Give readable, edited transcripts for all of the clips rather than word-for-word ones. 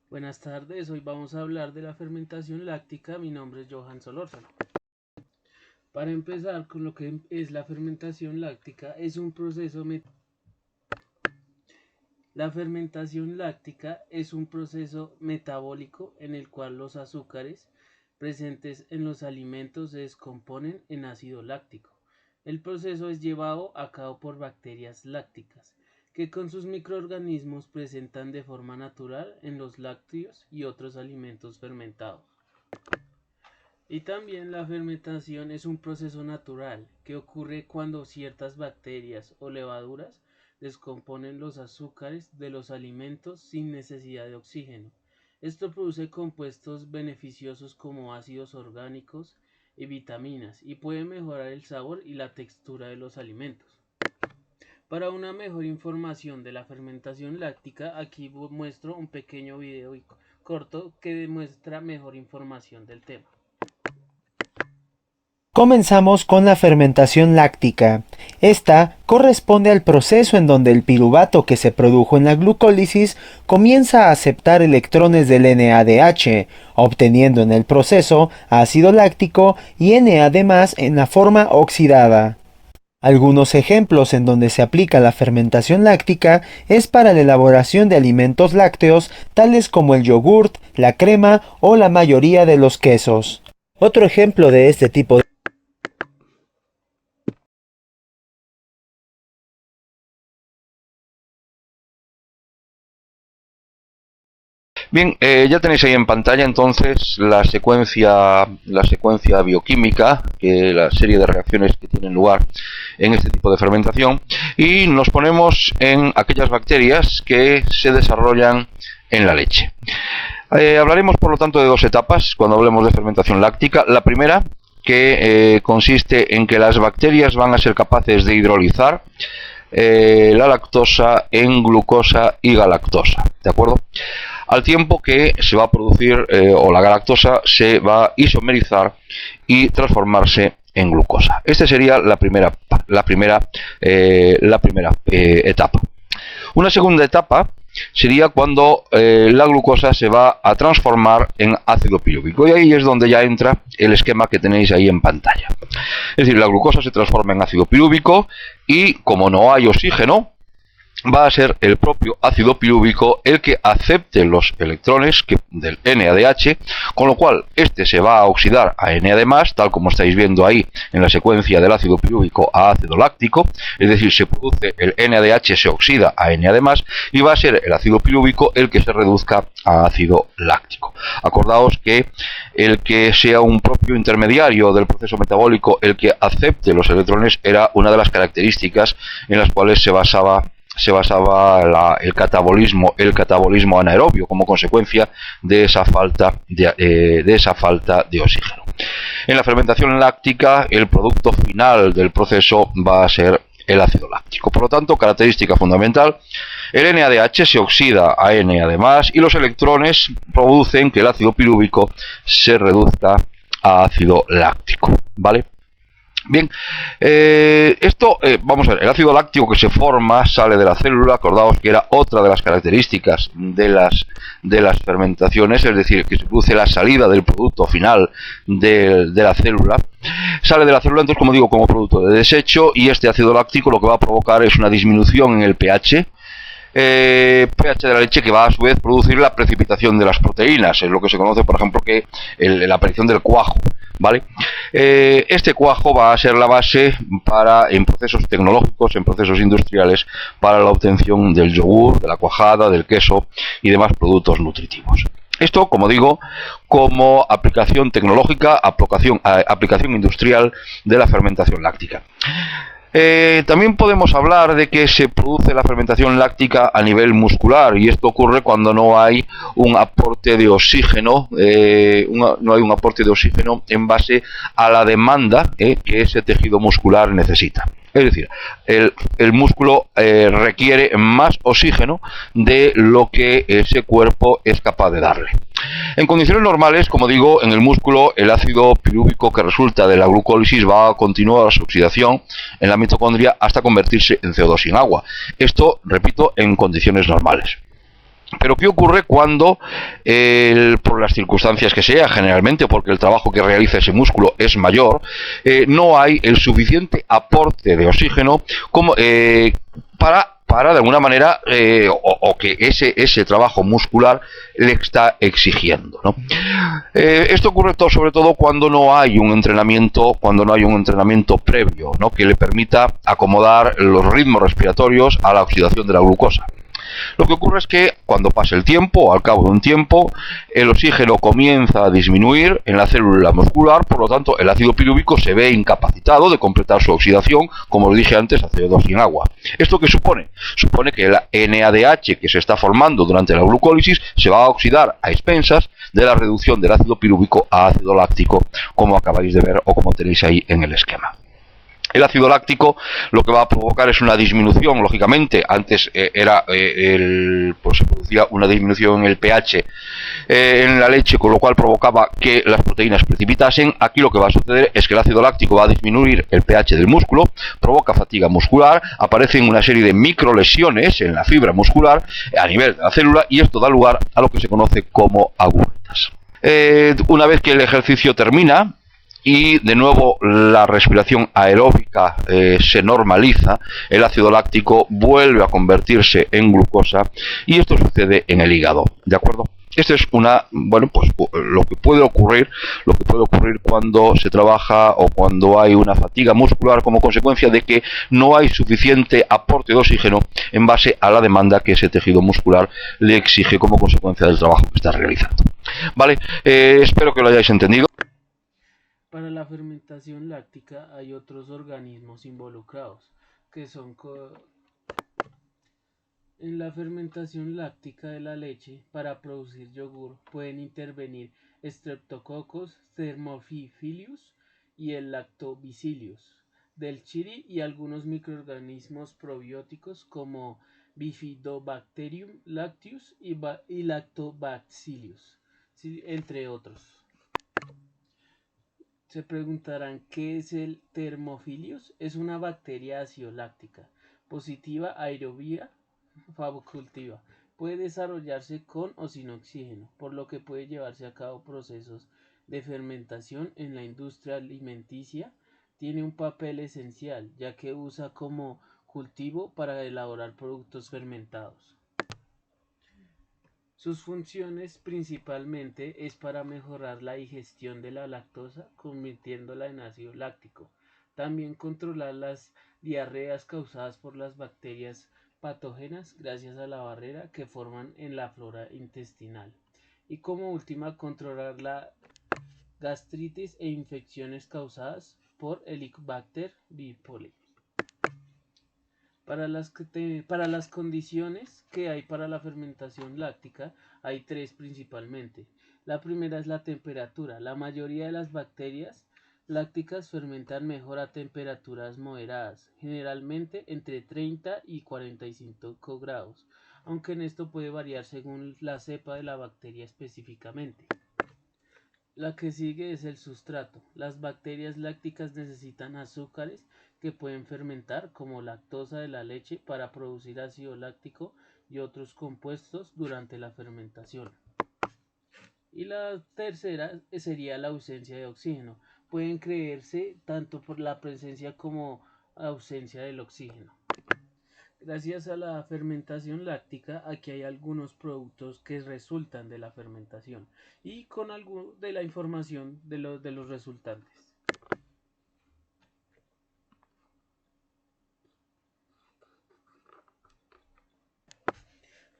Buenas tardes, hoy vamos a hablar de la fermentación láctica. Mi nombre es Johan Solórzano. Para empezar con lo que es la fermentación láctica, la fermentación láctica es un proceso metabólico en el cual los azúcares presentes en los alimentos se descomponen en ácido láctico. El proceso es llevado a cabo por bacterias lácticas, que con sus microorganismos presentan de forma natural en los lácteos y otros alimentos fermentados. Y también la fermentación es un proceso natural que ocurre cuando ciertas bacterias o levaduras descomponen los azúcares de los alimentos sin necesidad de oxígeno. Esto produce compuestos beneficiosos como ácidos orgánicos y vitaminas y puede mejorar el sabor y la textura de los alimentos. Para una mejor información de la fermentación láctica, aquí muestro un pequeño video corto que demuestra mejor información del tema. Comenzamos con la fermentación láctica. Esta corresponde al proceso en donde el piruvato que se produjo en la glucólisis comienza a aceptar electrones del NADH, obteniendo en el proceso ácido láctico y NAD+ en la forma oxidada. Algunos ejemplos en donde se aplica la fermentación láctica es para la elaboración de alimentos lácteos tales como el yogurt, la crema o la mayoría de los quesos. Otro ejemplo de este tipo de Bien, ya tenéis ahí en pantalla entonces la secuencia bioquímica, la serie de reacciones que tienen lugar en este tipo de fermentación, y nos ponemos en aquellas bacterias que se desarrollan en la leche. Hablaremos por lo tanto de dos etapas cuando hablemos de fermentación láctica. La primera, que consiste en que las bacterias van a ser capaces de hidrolizar la lactosa en glucosa y galactosa, ¿de acuerdo? Al tiempo que se va a producir o la galactosa se va a isomerizar y transformarse en glucosa. Esta sería la primera etapa. Una segunda etapa sería cuando la glucosa se va a transformar en ácido pirúvico, y ahí es donde ya entra el esquema que tenéis ahí en pantalla. Es decir, la glucosa se transforma en ácido pirúvico y como no hay oxígeno, va a ser el propio ácido pirúvico el que acepte los electrones del NADH, con lo cual este se va a oxidar a NAD+, tal como estáis viendo ahí en la secuencia del ácido pirúvico a ácido láctico, es decir, se produce el NADH, se oxida a NAD+, y va a ser el ácido pirúvico el que se reduzca a ácido láctico. Acordaos que el que sea un propio intermediario del proceso metabólico el que acepte los electrones era una de las características en las cuales se basaba el catabolismo anaerobio como consecuencia de esa falta de oxígeno. En la fermentación láctica, el producto final del proceso va a ser el ácido láctico. Por lo tanto, característica fundamental, el NADH se oxida a NAD+ y los electrones producen que el ácido pirúvico se reduzca a ácido láctico, ¿vale? Bien, vamos a ver, el ácido láctico que se forma sale de la célula. Acordaos que era otra de las características de las fermentaciones, es decir, que se produce la salida del producto final de la célula. Sale de la célula, entonces, como digo, como producto de desecho, y este ácido láctico lo que va a provocar es una disminución en el pH de la leche, que va a su vez producir la precipitación de las proteínas. Es lo que se conoce, por ejemplo, que la aparición del cuajo, ¿vale? Este cuajo va a ser la base en procesos tecnológicos, en procesos industriales, para la obtención del yogur, de la cuajada, del queso y demás productos nutritivos. Esto, como digo, como aplicación tecnológica, aplicación industrial de la fermentación láctica. También podemos hablar de que se produce la fermentación láctica a nivel muscular, y esto ocurre cuando no hay un aporte de oxígeno, en base a la demanda que ese tejido muscular necesita. Es decir, el músculo requiere más oxígeno de lo que ese cuerpo es capaz de darle. En condiciones normales, como digo, en el músculo el ácido pirúvico que resulta de la glucólisis va a continuar su oxidación en la mitocondria hasta convertirse en CO2 sin agua. Esto, repito, en condiciones normales. Pero ¿qué ocurre cuando, por las circunstancias que sea, generalmente porque el trabajo que realiza ese músculo es mayor, no hay el suficiente aporte de oxígeno como, para de alguna manera, o que ese trabajo muscular le está exigiendo, ¿no? Esto ocurre sobre todo cuando no hay un entrenamiento, previo, ¿no?, que le permita acomodar los ritmos respiratorios a la oxidación de la glucosa. Lo que ocurre es que cuando pasa el tiempo, o al cabo de un tiempo, el oxígeno comienza a disminuir en la célula muscular, por lo tanto el ácido pirúvico se ve incapacitado de completar su oxidación, como os dije antes, a CO2 sin agua. ¿Esto qué supone? Supone que la NADH que se está formando durante la glucólisis se va a oxidar a expensas de la reducción del ácido pirúvico a ácido láctico, como acabáis de ver o como tenéis ahí en el esquema. El ácido láctico lo que va a provocar es una disminución, lógicamente, antes pues se producía una disminución en el pH en la leche, con lo cual provocaba que las proteínas precipitasen. Aquí lo que va a suceder es que el ácido láctico va a disminuir el pH del músculo, provoca fatiga muscular, aparecen una serie de microlesiones en la fibra muscular a nivel de la célula, y esto da lugar a lo que se conoce como agujetas. Una vez que el ejercicio termina, y de nuevo la respiración aeróbica se normaliza, el ácido láctico vuelve a convertirse en glucosa, y esto sucede en el hígado, ¿de acuerdo? Esto es lo que puede ocurrir cuando se trabaja o cuando hay una fatiga muscular como consecuencia de que no hay suficiente aporte de oxígeno en base a la demanda que ese tejido muscular le exige como consecuencia del trabajo que está realizando. Vale, espero que lo hayáis entendido. Para la fermentación láctica hay otros organismos involucrados, que son en la fermentación láctica de la leche para producir yogur pueden intervenir Streptococcus thermophilus y el Lactobacillus del chiri y algunos microorganismos probióticos como Bifidobacterium lacteus y Lactobacillus, entre otros. Se preguntarán qué es el Thermophilus. Es una bacteria acidoláctica positiva aerobia facultativa. Puede desarrollarse con o sin oxígeno, por lo que puede llevarse a cabo procesos de fermentación en la industria alimenticia. Tiene un papel esencial, ya que usa como cultivo para elaborar productos fermentados. Sus funciones principalmente es para mejorar la digestión de la lactosa, convirtiéndola en ácido láctico. También controlar las diarreas causadas por las bacterias patógenas gracias a la barrera que forman en la flora intestinal. Y como última, controlar la gastritis e infecciones causadas por Helicobacter pylori. Para las condiciones que hay para la fermentación láctica, hay tres principalmente. La primera es la temperatura. La mayoría de las bacterias lácticas fermentan mejor a temperaturas moderadas, generalmente entre 30 y 45 grados, aunque en esto puede variar según la cepa de la bacteria específicamente. La que sigue es el sustrato. Las bacterias lácticas necesitan azúcares que pueden fermentar, como lactosa de la leche, para producir ácido láctico y otros compuestos durante la fermentación. Y la tercera sería la ausencia de oxígeno. Pueden creerse tanto por la presencia como ausencia del oxígeno. Gracias a la fermentación láctica, aquí hay algunos productos que resultan de la fermentación y con algo de la información de los resultantes.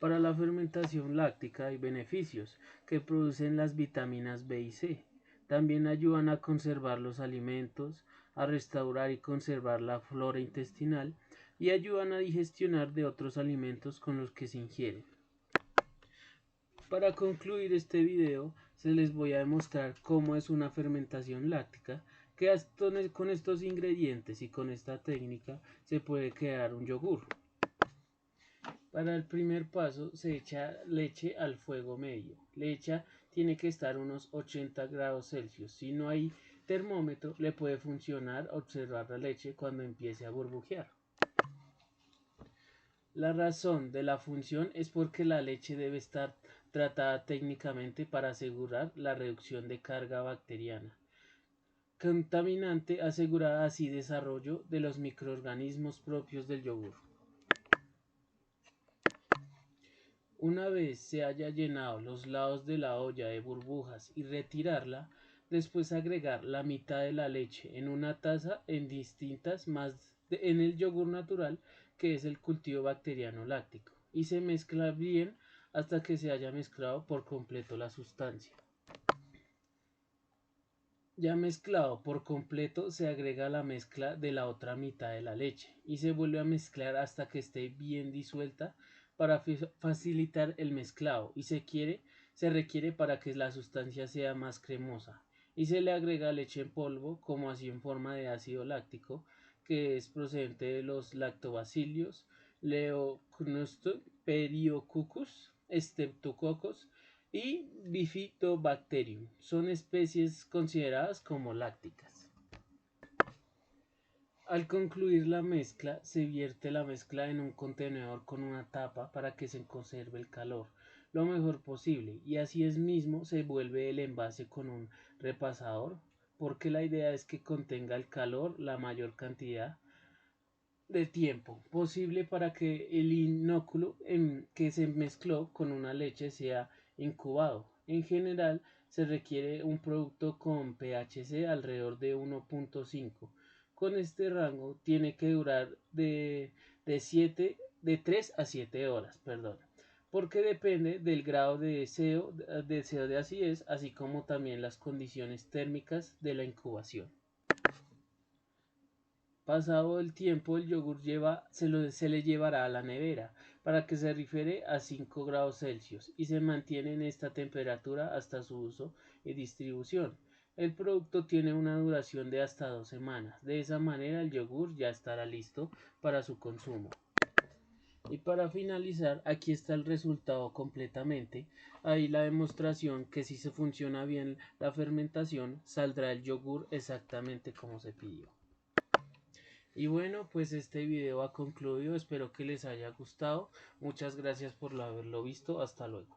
Para la fermentación láctica hay beneficios que producen las vitaminas B y C. También ayudan a conservar los alimentos, a restaurar y conservar la flora intestinal y ayudan a digestionar de otros alimentos con los que se ingieren. Para concluir este video, se les voy a demostrar cómo es una fermentación láctica, que con estos ingredientes y con esta técnica se puede crear un yogur. Para el primer paso se echa leche al fuego medio. Tiene que estar unos 80 grados Celsius. Si no hay termómetro, le puede funcionar observar la leche cuando empiece a burbujear. La razón de la función es porque la leche debe estar tratada técnicamente para asegurar la reducción de carga bacteriana contaminante, asegura así desarrollo de los microorganismos propios del yogur. Una vez se haya llenado los lados de la olla de burbujas y retirarla, después agregar la mitad de la leche en una taza en distintas en el yogur natural, que es el cultivo bacteriano láctico, y se mezcla bien hasta que se haya mezclado por completo la sustancia. Ya mezclado por completo, se agrega la mezcla de la otra mitad de la leche y se vuelve a mezclar hasta que esté bien disuelta para facilitar el mezclado y se requiere para que la sustancia sea más cremosa, y se le agrega leche en polvo, como así en forma de ácido láctico, que es procedente de los lactobacillus, Periococcus, Streptococcus y Bifidobacterium. Son especies consideradas como lácticas. Al concluir la mezcla, se vierte la mezcla en un contenedor con una tapa para que se conserve el calor lo mejor posible, y así es mismo se vuelve el envase con un repasador, porque la idea es que contenga el calor la mayor cantidad de tiempo posible para que el inóculo que se mezcló con una leche sea incubado. En general, se requiere un producto con pHC alrededor de 1.5. Con este rango tiene que durar de 3 a 7 horas, perdón, porque depende del grado deseo de acidez, así como también las condiciones térmicas de la incubación. Pasado el tiempo, el yogur se le llevará a la nevera para que se refriere a 5 grados Celsius y se mantiene en esta temperatura hasta su uso y distribución. El producto tiene una duración de hasta 2 semanas. De esa manera, el yogur ya estará listo para su consumo. Y para finalizar, aquí está el resultado completamente. Ahí la demostración que si se funciona bien la fermentación, saldrá el yogur exactamente como se pidió. Y bueno, pues este video ha concluido, espero que les haya gustado. Muchas gracias por haberlo visto, hasta luego.